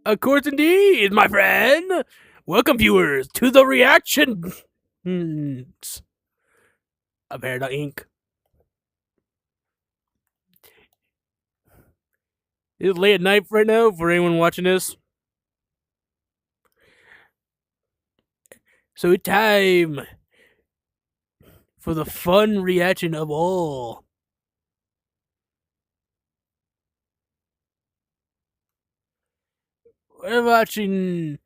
Of course, indeed, my friend. Welcome, viewers, to the reaction of Paradox Inc. It's late at night right now for anyone watching this. So it's time for the fun reaction of all. We're watching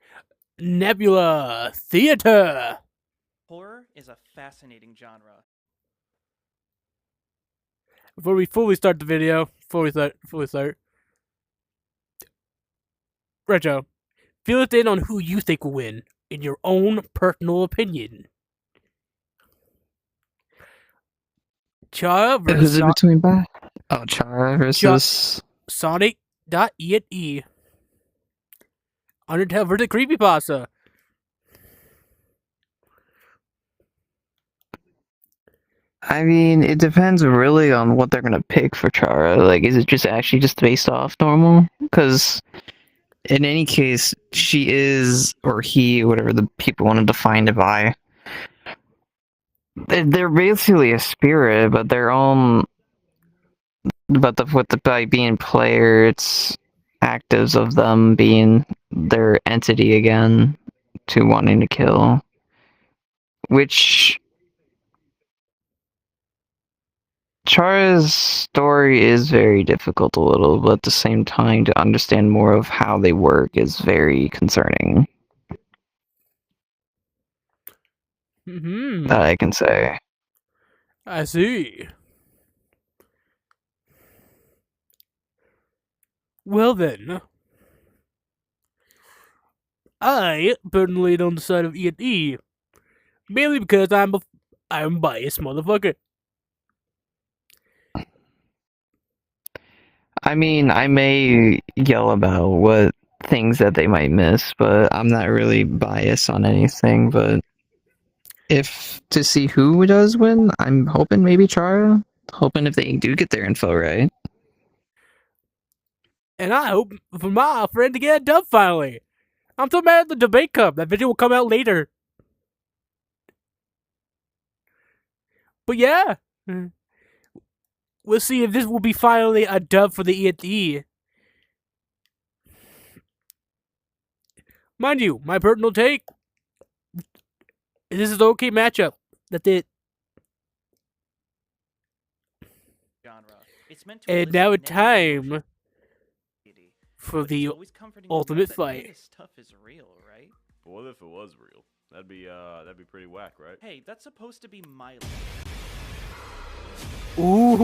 Nebula Theater. Horror is a fascinating genre. Before we fully start the video, fully start, Retro, fill us in on who you think will win, in your own personal opinion. Chara Who's versus it between by? Oh, Chara versus Sonic.exe. Undertale versus Creepypasta. I mean, it depends really on what they're gonna pick for Chara. Like, is it just actually just based off normal? Because in any case, she is, or he, whatever the people want to define it by, they're basically a spirit, but their own. But by being player, it's actives of them being their entity again to wanting to kill, which Chara's story is very difficult a little, but at the same time, to understand more of how they work is very concerning. That I can say. I see. Well then, I personally on the side of E&E, mainly because I'm a biased motherfucker. I mean, I may yell about what things that they might miss, but I'm not really biased on anything. But if to see who does win, I'm hoping maybe Chara. Hoping if they do get their info right. And I hope for my friend to get a dub finally. I'm so mad at the debate cup. That video will come out later. But yeah, we'll see if this will be finally a dub for the E&E. Mind you, my personal take, this is an okay matchup. That's it. Genre. It's meant to And elicit now it's negative time emotion. for But the it's always comforting to know ultimate that fight. none of this stuff is real, right? But what if it was real? That'd be pretty whack, right? Hey, that's supposed to be my life. Ooh.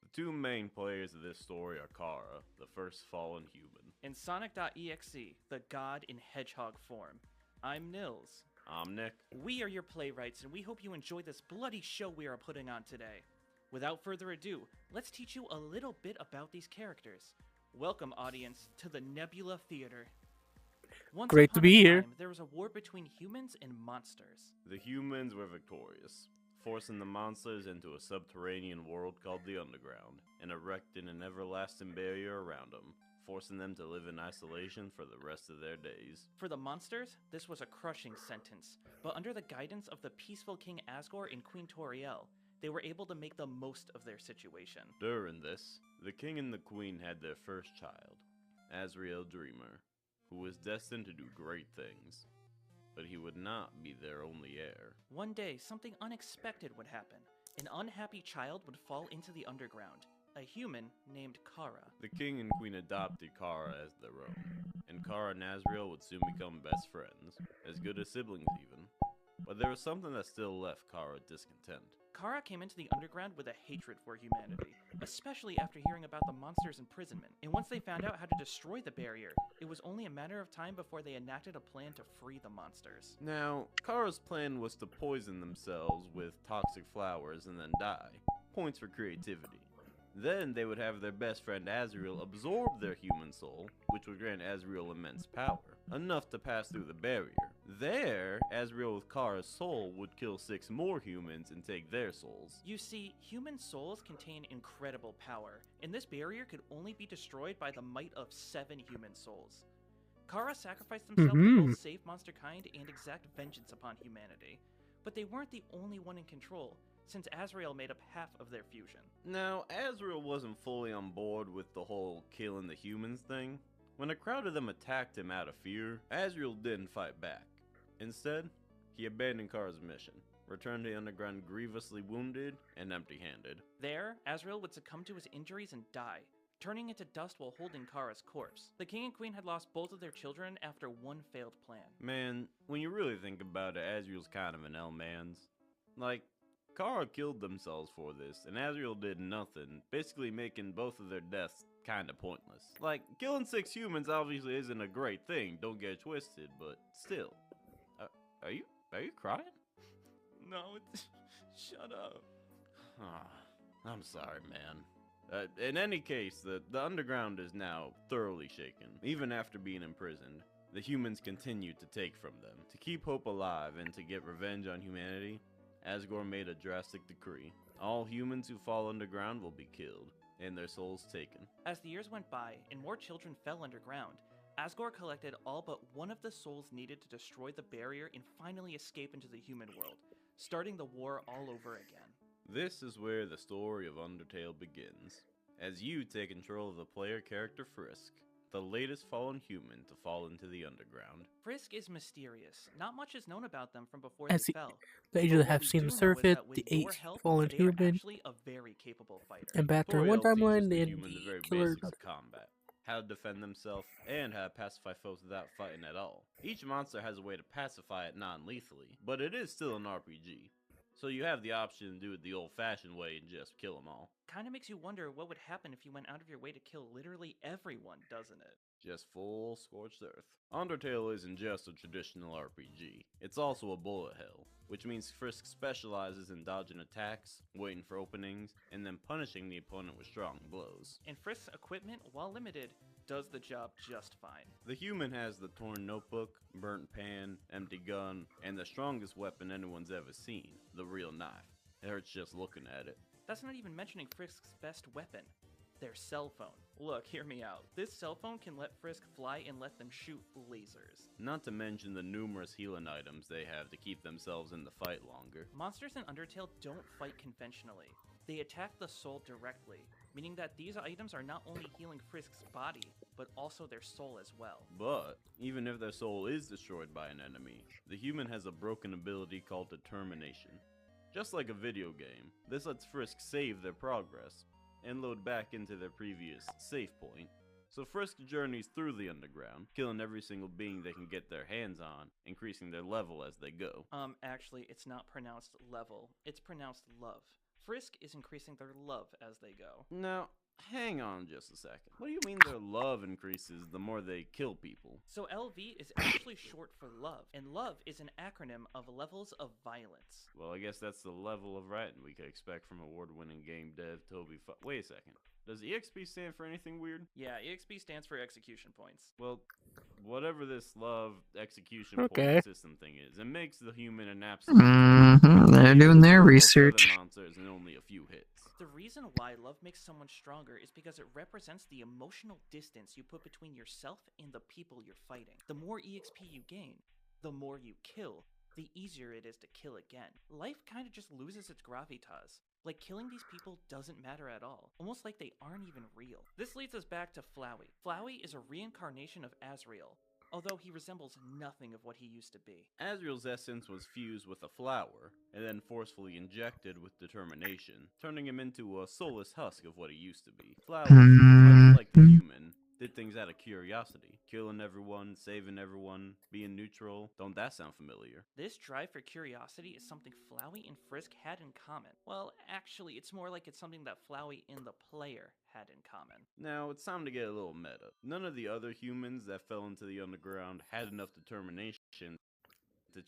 The two main players of this story are Chara, the first fallen human. And Sonic.exe, the god in hedgehog form. I'm Nils. I'm Nick. We are your playwrights, and we hope you enjoy this bloody show we are putting on today. Without further ado, let's teach you a little bit about these characters. Welcome, audience, to the Nebula Theater. Once Great to upon be a here. time, there was a war between humans and monsters. The humans were victorious, forcing the monsters into a subterranean world called the Underground, and erecting an everlasting barrier around them, forcing them to live in isolation for the rest of their days. For the monsters, this was a crushing sentence, but under the guidance of the peaceful King Asgore and Queen Toriel, they were able to make the most of their situation. During this, the king and the queen had their first child, Azrael Dreamer, who was destined to do great things. But he would not be their only heir. One day, something unexpected would happen. An unhappy child would fall into the underground, a human named Chara. The king and queen adopted Chara as their own, and Chara and Azrael would soon become best friends, as good as siblings even. But there was something that still left Chara discontent. Chara came into the underground with a hatred for humanity, especially after hearing about the monster's imprisonment. And once they found out how to destroy the barrier, it was only a matter of time before they enacted a plan to free the monsters. Now, Chara's plan was to poison themselves with toxic flowers and then die. Points for creativity. Then they would have their best friend Azrael absorb their human soul, which would grant Azrael immense power, enough to pass through the barrier. There, Azrael with Chara's soul would kill 6 more humans and take their souls. You see, human souls contain incredible power, and this barrier could only be destroyed by the might of 7 human souls. Chara sacrificed himself to both save monsterkind and exact vengeance upon humanity, but they weren't the only one in control, since Azrael made up half of their fusion. Now, Azrael wasn't fully on board with the whole killing the humans thing. When a crowd of them attacked him out of fear, Azrael didn't fight back. Instead, he abandoned Chara's mission, returned to the underground grievously wounded and empty-handed. There, Azrael would succumb to his injuries and die, turning into dust while holding Chara's corpse. The king and queen had lost both of their children after one failed plan. Man, when you really think about it, Azrael's kind of an L-mans. Like, Chara killed themselves for this, and Azrael did nothing, basically making both of their deaths kinda pointless. Like, killing 6 humans obviously isn't a great thing, don't get it twisted, but still. Are you crying? No, shut up. I'm sorry, man. In any case, the underground is now thoroughly shaken. Even after being imprisoned, the humans continue to take from them. To keep hope alive and to get revenge on humanity, Asgore made a drastic decree. All humans who fall underground will be killed, and their souls taken. As the years went by and more children fell underground, Asgore collected all but one of the souls needed to destroy the barrier and finally escape into the human world, starting the war all over again. This is where the story of Undertale begins, as you take control of the player character Frisk, the latest fallen human to fall into the underground. Frisk is mysterious. Not much is known about them from before As they fell. They But usually what have we seen do the know is surface, that with the your 8 help, fallen they are human, actually a very capable fighter. and back to Toriel one teaches timeline the and humans the the very killer. basics of combat, how to defend themselves, and how to pacify foes without fighting at all. Each monster has a way to pacify it non-lethally, but it is still an RPG. So you have the option to do it the old-fashioned way and just kill them all. Kinda makes you wonder what would happen if you went out of your way to kill literally everyone, doesn't it? Just full scorched earth. Undertale isn't just a traditional RPG, it's also a bullet hell, which means Frisk specializes in dodging attacks, waiting for openings, and then punishing the opponent with strong blows. And Frisk's equipment, while limited, does the job just fine. The human has the torn notebook, burnt pan, empty gun, and the strongest weapon anyone's ever seen, the real knife. It hurts just looking at it. That's not even mentioning Frisk's best weapon, their cell phone. Look, hear me out. This cell phone can let Frisk fly and let them shoot lasers. Not to mention the numerous healing items they have to keep themselves in the fight longer. Monsters in Undertale don't fight conventionally. They attack the soul directly, meaning that these items are not only healing Frisk's body, but also their soul as well. But, even if their soul is destroyed by an enemy, the human has a broken ability called Determination. Just like a video game, this lets Frisk save their progress, and load back into their previous save point. So Frisk journeys through the underground, killing every single being they can get their hands on, increasing their level as they go. Actually, it's not pronounced level, it's pronounced love. Frisk is increasing their love as they go. Now, hang on just a second. What do you mean their love increases the more they kill people? So LV is actually short for love, and love is an acronym of levels of violence. Well, I guess that's the level of writing we could expect from award-winning game dev Toby Wait a second. Does EXP stand for anything weird? Yeah, EXP stands for execution points. Well, whatever this love execution Okay. point system thing is, it makes the human an absolute. They're doing their Most other research. monsters in only a few hits. The reason why love makes someone stronger is because it represents the emotional distance you put between yourself and the people you're fighting. The more EXP you gain, the more you kill, the easier it is to kill again. Life kinda just loses its gravitas. Like, killing these people doesn't matter at all, almost like they aren't even real. This leads us back to Flowey. Flowey is a reincarnation of Azrael, although he resembles nothing of what he used to be. Azrael's essence was fused with a flower, and then forcefully injected with determination, turning him into a soulless husk of what he used to be. Flowers, much like the human, did things out of curiosity. Killing everyone, saving everyone, being neutral. Don't that sound familiar? This drive for curiosity is something Flowey and Frisk had in common. Well, actually, it's more like it's something that Flowey and the player had in common. Now, it's time to get a little meta. None of the other humans that fell into the underground had enough determination to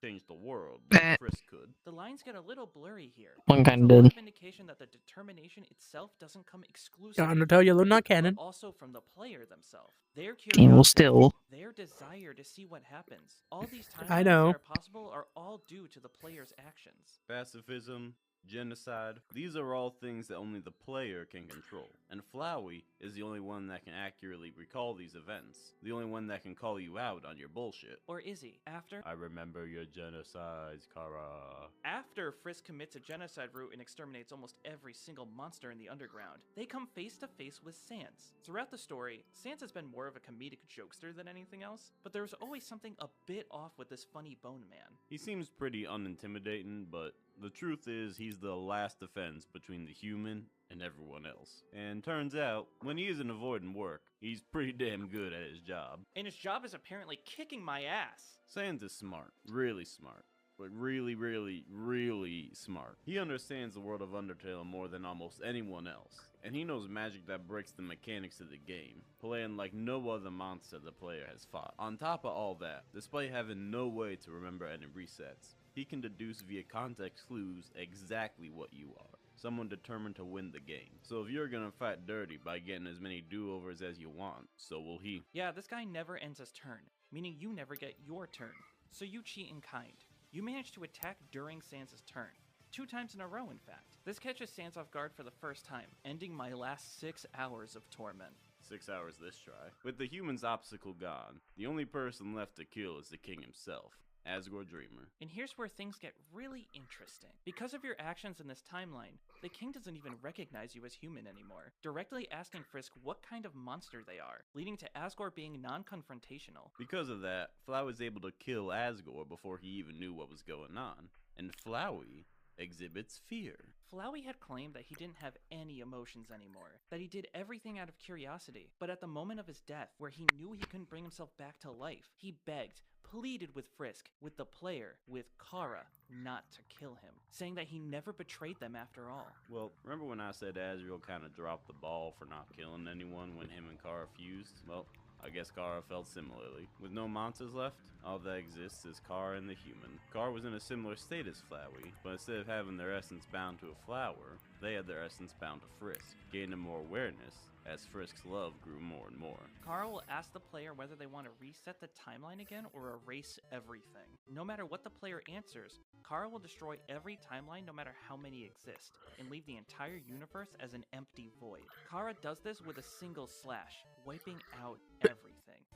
change the world Eh. like Frisk could. The lines get a little blurry here. One There's kinda a lot did. of indication that the determination itself doesn't come Yeah, exclusively Undertale Yellow not but canon. also from the player themselves. Their And well, curiosity, still. their desire to see what happens. All these I timelines know. that are possible are all due to the player's actions. Pacifism, genocide, these are all things that only the player can control. And Flowey is the only one that can accurately recall these events. The only one that can call you out on your bullshit. Or is he? I remember your genocides, Chara. After Frisk commits a genocide route and exterminates almost every single monster in the underground, they come face to face with Sans. Throughout the story, Sans has been more of a comedic jokester than anything else, but there's always something a bit off with this funny bone man. He seems pretty unintimidating, but the truth is he's the last defense between the human and everyone else. And turns out, when he isn't avoiding work, he's pretty damn good at his job. And his job is apparently kicking my ass. Sans is smart, really smart. But really, really, really smart. He understands the world of Undertale more than almost anyone else. And he knows magic that breaks the mechanics of the game, playing like no other monster the player has fought. On top of all that, despite having no way to remember any resets, he can deduce via context clues exactly what you are. Someone determined to win the game. So if you're gonna fight dirty by getting as many do-overs as you want, so will he. Yeah, this guy never ends his turn, meaning you never get your turn. So you cheat in kind. You manage to attack during Sans' turn. 2 times in a row, in fact. This catches Sans off guard for the first time, ending my last 6 hours of torment. 6 hours this try. With the human's obstacle gone, the only person left to kill is the king himself, Asgore Dreamer. And here's where things get really interesting. Because of your actions in this timeline, the king doesn't even recognize you as human anymore, directly asking Frisk what kind of monster they are, leading to Asgore being non-confrontational. Because of that, Flowey was able to kill Asgore before he even knew what was going on, and Flowey exhibits fear. Flowey had claimed that he didn't have any emotions anymore, that he did everything out of curiosity, but at the moment of his death, where he knew he couldn't bring himself back to life, he begged, pleaded with Frisk, with the player, with Chara, not to kill him, saying that he never betrayed them after all. Well, remember when I said Azrael kind of dropped the ball for not killing anyone when him and Chara fused? Well, I guess Chara felt similarly. With no monsters left, all that exists is Chara and the human. Chara was in a similar state as Flowey, but instead of having their essence bound to a flower, they had their essence bound to Frisk, gaining more awareness as Frisk's love grew more and more. Chara will ask the player whether they want to reset the timeline again or erase everything. No matter what the player answers, Chara will destroy every timeline no matter how many exist, and leave the entire universe as an empty void. Chara does this with a single slash, wiping out everything.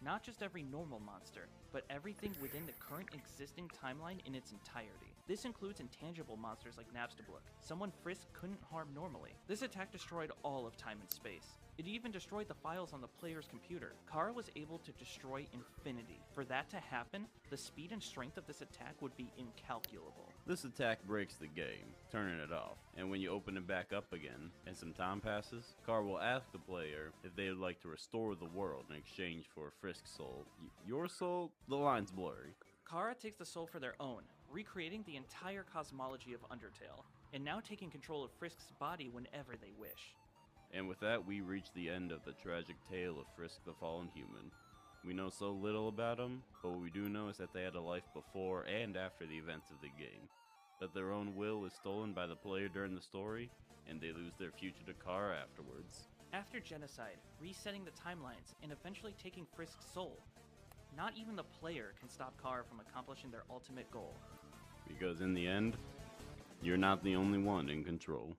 Not just every normal monster, but everything within the current existing timeline in its entirety. This includes intangible monsters like Nabstabluk, someone Frisk couldn't harm normally. This attack destroyed all of time and space. It even destroyed the files on the player's computer. Chara was able to destroy infinity. For that to happen, the speed and strength of this attack would be incalculable. This attack breaks the game, turning it off, and when you open it back up again, and some time passes, Chara will ask the player if they would like to restore the world in exchange for Frisk's soul. Your soul? The line's blurry. Chara takes the soul for their own, recreating the entire cosmology of Undertale, and now taking control of Frisk's body whenever they wish. And with that, we reach the end of the tragic tale of Frisk the Fallen Human. We know so little about them, but what we do know is that they had a life before and after the events of the game. That their own will is stolen by the player during the story, and they lose their future to Chara afterwards. After genocide, resetting the timelines, and eventually taking Frisk's soul, not even the player can stop Chara from accomplishing their ultimate goal. Because in the end, you're not the only one in control.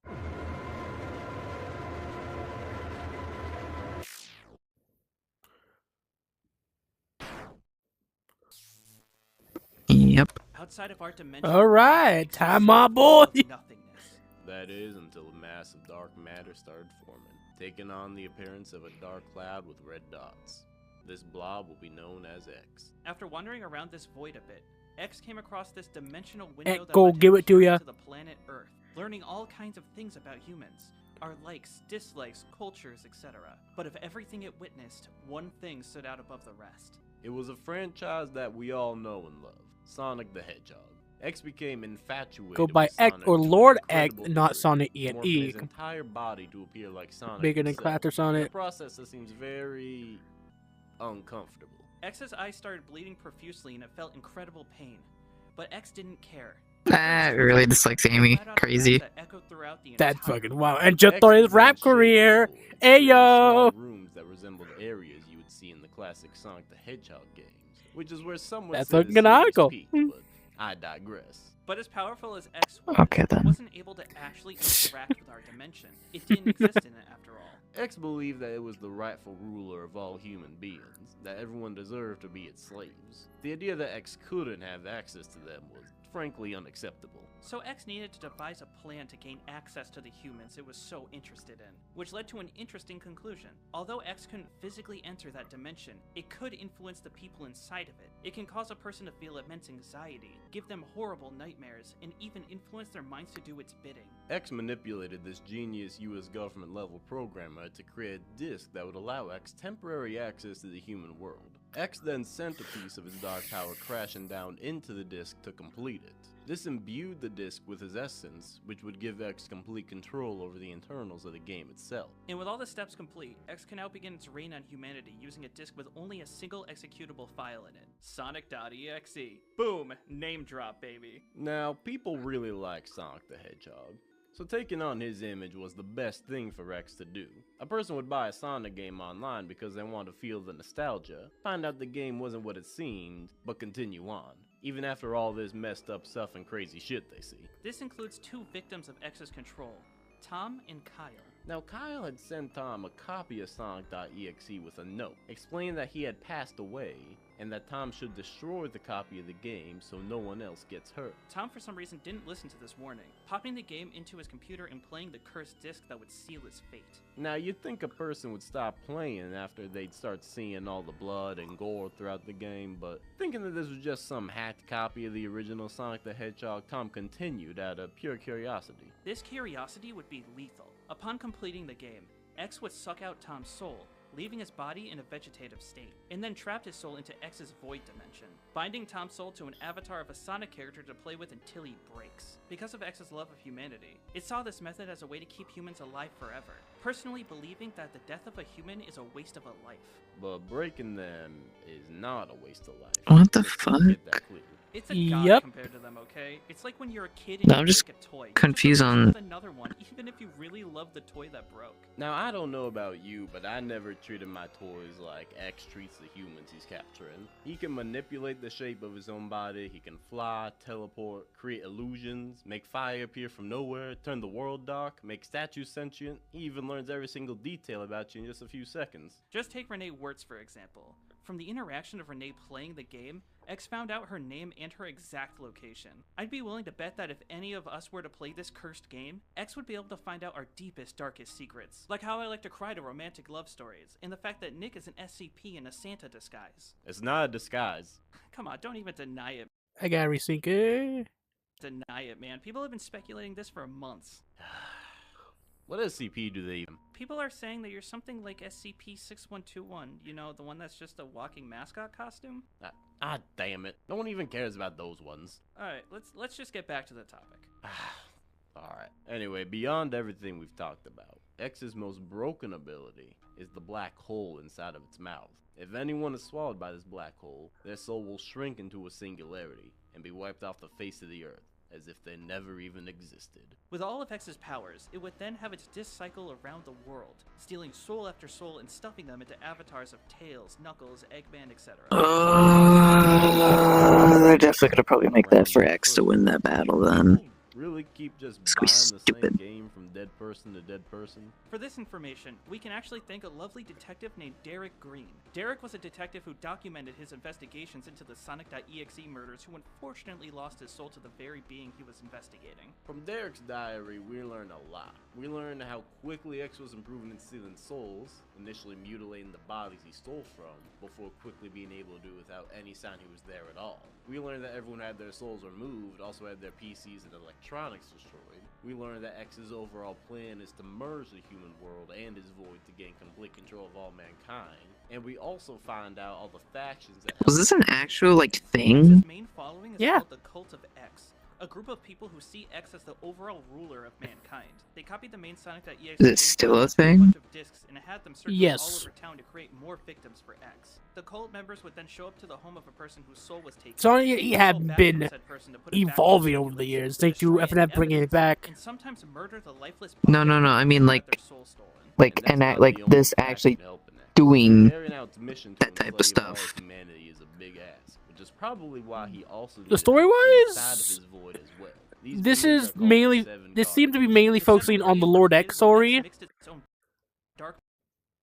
Yep. Outside of our dimension, Alright, time, my boy. nothingness. That is until a mass of dark matter started forming, taking on the appearance of a dark cloud with red dots. This blob will be known as X. After wandering around this void a bit, X came across this dimensional window that Echo, led him give it to here ya. to the planet Earth, learning all kinds of things about humans, our likes, dislikes, cultures, etc. But of everything it witnessed, one thing stood out above the rest. It was a franchise that we all know and love, Sonic the Hedgehog. X became infatuated Go by with X Sonic or to an Lord X, incredible not degree, Sonic.exe. morphing his entire body to appear like Sonic Bigger than himself. Clatter Sonic. A process that seems very uncomfortable. X's eyes started bleeding profusely and it felt incredible pain. But X didn't care. Really dislikes Amy. Crazy. That's fucking wild. And just started his rap career. Small Ayo. rooms that resembled areas you would see in the classic Sonic the Hedgehog games, which is where some would That's say the fucking series canonical. peaked, but I digress. But as powerful as X was, Okay, it then. wasn't able to actually interact with our dimension. It didn't exist in it after all. X believed that it was the rightful ruler of all human beings, that everyone deserved to be its slaves. The idea that X couldn't have access to them was frankly unacceptable. So X needed to devise a plan to gain access to the humans it was so interested in, which led to an interesting conclusion. Although X couldn't physically enter that dimension, it could influence the people inside of it. It can cause a person to feel immense anxiety, give them horrible nightmares, and even influence their minds to do its bidding. X manipulated this genius US government level programmer to create a disk that would allow X temporary access to the human world. X then sent a piece of his dark power crashing down into the disk to complete it. This imbued the disk with his essence, which would give X complete control over the internals of the game itself. And with all the steps complete, X can now begin its reign on humanity using a disk with only a single executable file in it. Sonic.exe. Boom! Name drop, baby. Now, people really like Sonic the Hedgehog, so taking on his image was the best thing for X to do. A person would buy a Sonic game online because they want to feel the nostalgia, find out the game wasn't what it seemed, but continue on, even after all this messed up stuff and crazy shit they see. This includes two victims of X's control, Tom and Kyle. Now, Kyle had sent Tom a copy of Sonic.exe with a note, explaining that he had passed away, and that Tom should destroy the copy of the game so no one else gets hurt. Tom, for some reason, didn't listen to this warning, popping the game into his computer and playing the cursed disc that would seal his fate. Now, you'd think a person would stop playing after they'd start seeing all the blood and gore throughout the game, but thinking that this was just some hacked copy of the original Sonic the Hedgehog, Tom continued out of pure curiosity. This curiosity would be lethal. Upon completing the game, X would suck out Tom's soul, leaving his body in a vegetative state, and then trapped his soul into X's void dimension, binding Tom's soul to an avatar of a Sonic character to play with until he breaks. Because of X's love of humanity, it saw this method as a way to keep humans alive forever, personally believing that the death of a human is a waste of a life. But breaking them is not a waste of life. What the Let's fuck? get that clear. It's a god Yep. compared to them, okay? It's like when you're a kid and No, you I'm just break a toy. You confused just on- with another one, even if you really love the toy that broke. Now, I don't know about you, but I never treated my toys like X treats the humans he's capturing. He can manipulate the shape of his own body, he can fly, teleport, create illusions, make fire appear from nowhere, turn the world dark, make statues sentient. He even learns every single detail about you in just a few seconds. Just take Renee Wirtz, for example. From the interaction of Renee playing the game, X found out her name and her exact location. I'd be willing to bet that if any of us were to play this cursed game, X would be able to find out our deepest, darkest secrets. Like how I like to cry to romantic love stories, and the fact that Nick is an SCP in a Santa disguise. It's not a disguise. Come on, don't even deny it. I gotta resync it. Deny it, man. People have been speculating this for months. What SCP do they even? People are saying that you're something like SCP-6121, you know, the one that's just a walking mascot costume? Damn it. No one even cares about those ones. Alright, let's just get back to the topic. Alright. Anyway, beyond everything we've talked about, X's most broken ability is the black hole inside of its mouth. If anyone is swallowed by this black hole, their soul will shrink into a singularity and be wiped off the face of the earth, as if they never even existed. With all of X's powers, it would then have its disc cycle around the world, stealing soul after soul and stuffing them into avatars of Tails, Knuckles, Eggman, etc. They're definitely gonna probably make that for X to win that battle then. Really keep just It's gonna be buying the same stupid. game from dead person to dead person? For this information, we can actually thank a lovely detective named Derek Green. Derek was a detective who documented his investigations into the Sonic.exe murders who unfortunately lost his soul to the very being he was investigating. From Derek's diary, we learned a lot. We learned how quickly X was improving in stealing souls, initially mutilating the bodies he stole from, before quickly being able to do it without any sign he was there at all. We learned that everyone had their souls removed, also had their PCs and electronics destroyed. We learned that X's overall plan is to merge the human world and his void to gain complete control of all mankind. And we also find out all the factions that Was this an actual, like, thing? X's main following is Yeah. called the Cult of X, a group of people who see X as the overall ruler of mankind. They copied the main Sonic.exe Is it still a bunch thing? of discs and had them circulate Yes. all over town to create more victims for X. The cult members would then show up to the home of a person whose soul was taken. Sonic.exe have Go back been to said person to put it back evolving in the over the circulation, years. Thanks to destroy any FNF bringing it evidence, back. and sometimes murder the lifeless No, puppet I who mean, had like- their soul stolen. Like, And that's not like the only this fact actually in helping X. doing Carrying out its mission to that type of enslave all stuff. humanity is a big ask, which is probably why he also The did it story-wise, inside of his void as well. These this beings is are called mainly. Seven This seemed to be Guardians. mainly The focusing Seven on the Guardians Lord were X created when X story. mixed its own dark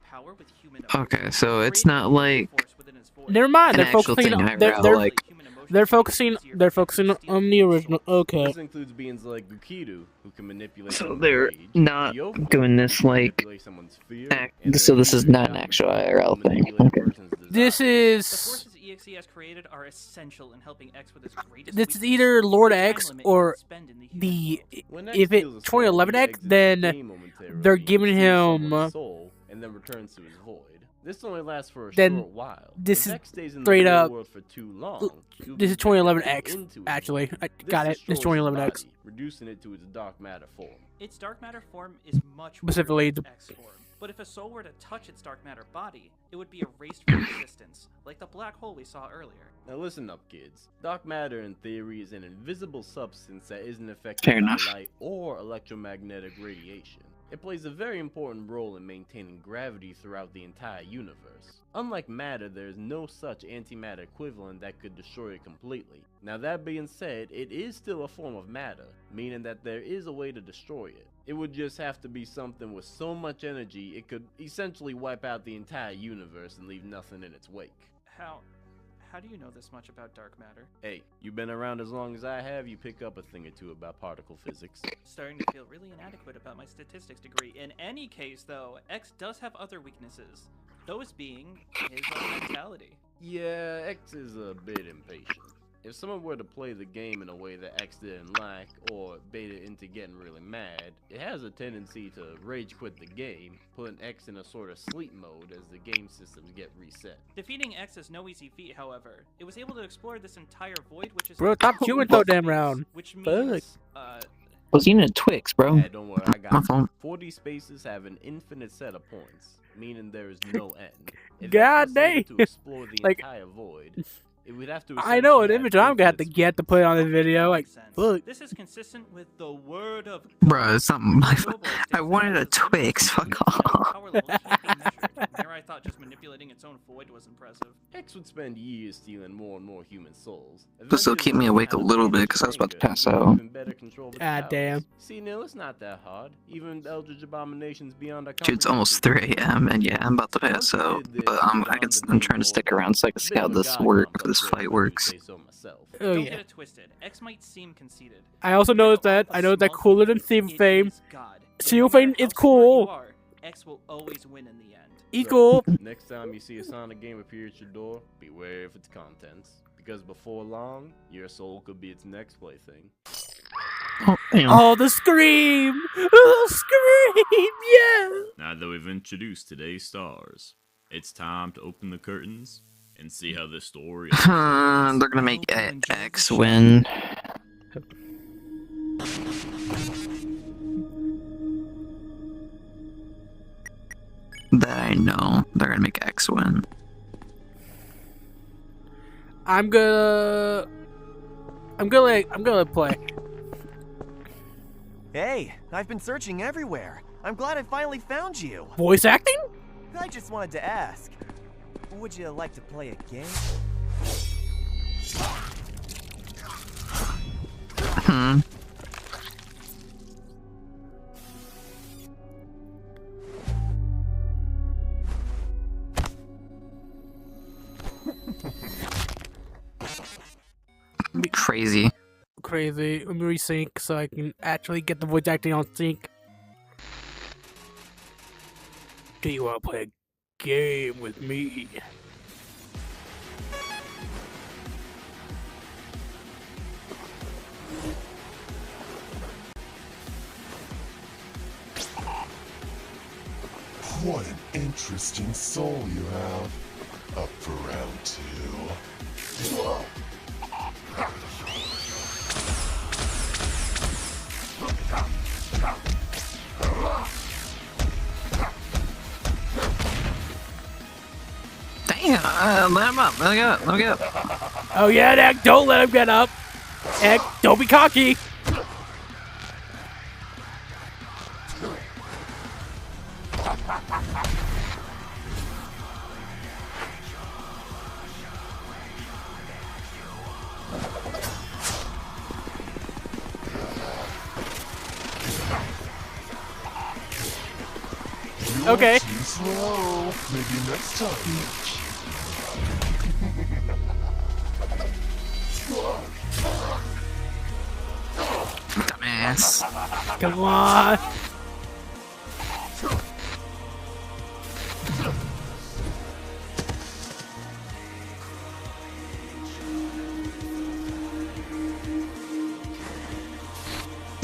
power with human Okay, emotions, so it's creating not a like force within its void. Never mind. an They're actual focusing. thing. On, Like, they're focusing. They're focusing on the original. Okay. This includes beings like Gukidu, who can manipulate so someone's they're rage, not Yoko, doing this who can like. manipulate someone's fear, and So their this is future not an Yama, actual who IRL can thing. manipulate a Okay. person's This desires. The is. forces EXE has created are essential in helping X with his greatest This is weakness, either Lord the time X limit or he can spend in the human the. world. When X If it steals a soul, he 2011X, exits the then game momentarily they're and giving sees him. someone's soul and then returns to his void. This only lasts for a Then short while. this If is X stays in straight the real up- world for too long, he'll This be is 2011X. directed into his Actually, void. I This got it. This destroys his 2011X. body, reducing it to its dark matter form. Its dark matter form is much weaker Specifically, than the- its X form. But if a soul were to touch its dark matter body, it would be erased from existence, like the black hole we saw earlier. Now listen up, kids. Dark matter, in theory, is an invisible substance that isn't affected Fair by enough. light or electromagnetic radiation. It plays a very important role in maintaining gravity throughout the entire universe. Unlike matter, there is no such antimatter equivalent that could destroy it completely. Now that being said, it is still a form of matter, meaning that there is a way to destroy it. It would just have to be something with so much energy it could essentially wipe out the entire universe and leave nothing in its wake. How do you know this much about dark matter? Hey, you've been around as long as I have, you pick up a thing or two about particle physics. Starting to feel really inadequate about my statistics degree. In any case, though, X does have other weaknesses. Those being his own mentality. Yeah, X is a bit impatient. If someone were to play the game in a way that X didn't like, or bait it into getting really mad, it has a tendency to rage quit the game, putting X in a sort of sleep mode as the game systems get reset. Defeating X is no easy feat, however. It was able to explore this entire void, which is Bro, stop chewing so damn round. Which means, was eating a Twix, bro. Yeah, don't worry, I got My it. phone. 40 spaces have an infinite set of points, meaning there is no end. If God X was able dang. to explore the Like- entire void, it would have to I know an essentially image have I'm gonna have to infinite get to put on this video. Like, makes sense. fuck. This is consistent with the word of Bro, it's something. God. I wanted a Twix. Fuck off. Power levels can't be measured. There I thought just manipulating its own void was impressive. X would spend years stealing more and more human souls. This will keep me awake a little bit, 'cause I was about to pass out. Ah, damn. See, Neil, it's not that hard. Even Eldritch abominations beyond our Dude, it's almost 3 a.m. and yeah, I'm about to pass out. But I'm trying to stick around so I can see how this fight works. Oh Don't yeah. get it twisted. X might seem conceited. I also noticed that. I know that cooler than Steve Fame. Steve Fame is cool. X will always win in the end. Equal. Next time you see a Sonic game appear at your door, beware of its contents. Because before long, your soul could be its next plaything. Oh, damn. Oh, the scream! Oh, scream! Yeah. Now that we've introduced today's stars, it's time to open the curtains and see how this story They're gonna make X win. That I know. They're gonna make X win. I'm gonna play. Hey, I've been searching everywhere. I'm glad I finally found you. Voice acting? I just wanted to ask, would you like to play a game? Hmm. Crazy. Crazy. Let me resync so I can actually get the voice acting on sync. Do you want to play a game with me? What an interesting soul you have. Up for round 2. Let him up. Let me up. Let me up. Oh yeah, Egg, don't let him get up. Egg, don't be cocky. Okay. Too slow. Maybe next time. Dumbass. Come on.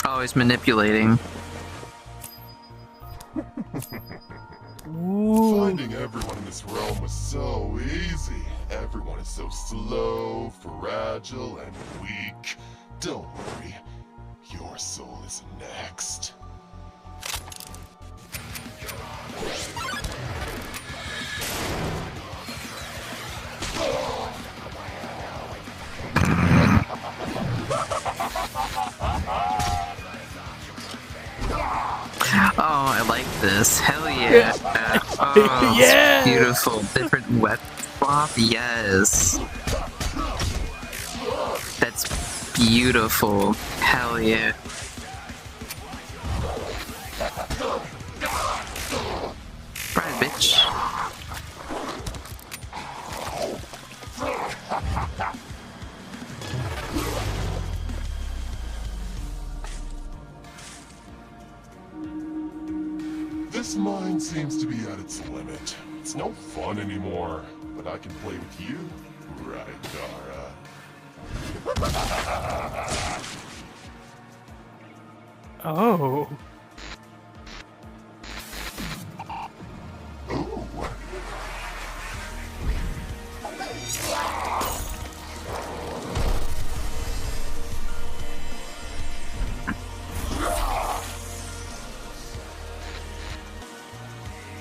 Oh, he's manipulating. Ooh. Finding everyone in this realm was so easy. Everyone is so slow, fragile, and weak. Don't worry. Your soul is next. Oh, I like this. Hell yeah. Oh, Yeah. beautiful. Different weapon swap. Yes. That's beautiful. Hell yeah. Right, bitch. This mine seems to be at its limit. It's no fun anymore, but I can play with you, right, Chara? Oh.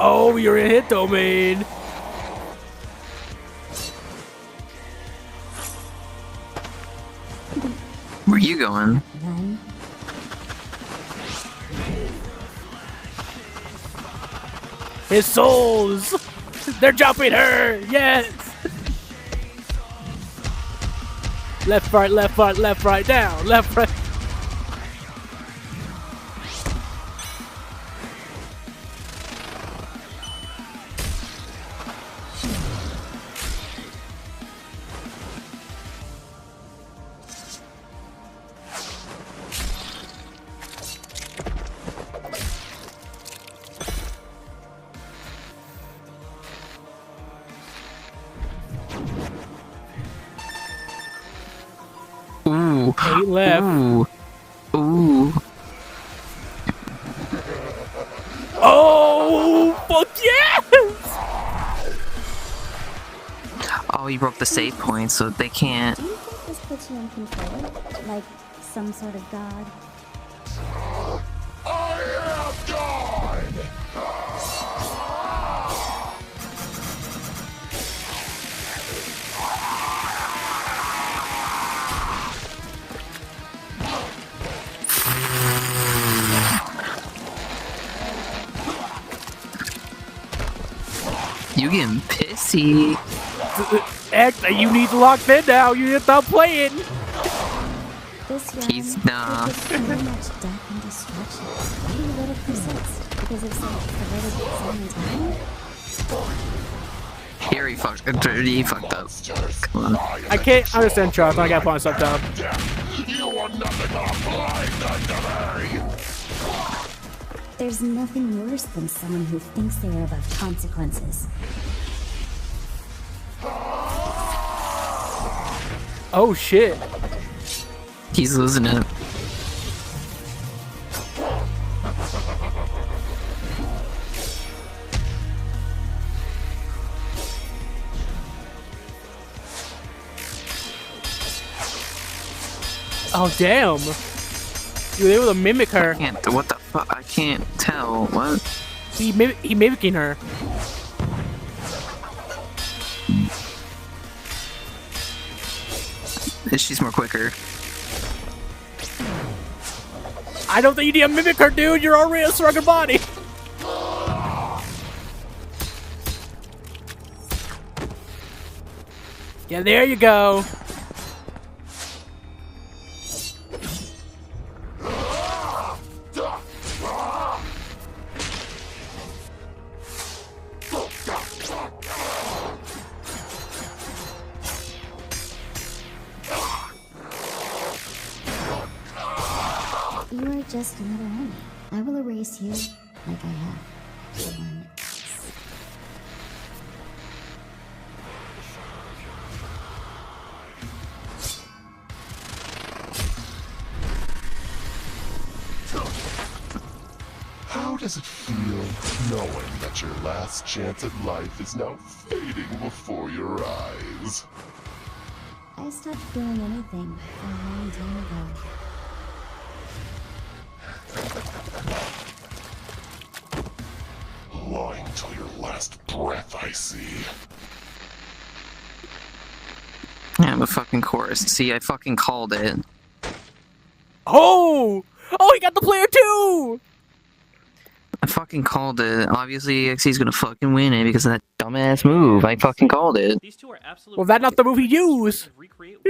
Oh, you're in hit domain. Where you going? Then His souls. They're jumping her. Yes. Left, right, left, right, left, right, down. Left, right. Ooh. 8 left. Ooh. Ooh. Oh, fuck yes! Oh, you broke the save point, so they can't. do you think this puts you in control? Like some sort of god? I am God! You getting pissy. X, you need to lock in now. You need to stop playing. This realm He's nah. teaches so much death and destruction. Why do you let it persist? Because of some perverted design time? Here he fucked up. Come on. I can't understand Chara. I gotta put on subtitle. You are nothing but a blind under me! There's nothing worse than someone who thinks they are above consequences. Oh shit. He's losing it. Oh damn. You were able to mimic her. What the fuck? I can't tell. What? He mimicking her. She's more quicker. I don't think you need to mimic her, dude. You're already a stronger body. Yeah, there you go. You are just another enemy. I will erase you like I have someone else. How does it feel knowing that your last chance at life is now fading before your eyes? I stopped feeling anything a long time ago. Lying till your last breath, I see. Yeah, I'm a fucking chorus. See, I fucking called it. Oh! Oh, he got the player too! I fucking called it. Obviously, EXE's gonna fucking win it because of that dumbass move. I fucking called it. These two are absolute Well, that's not the move he pros. used. Recreate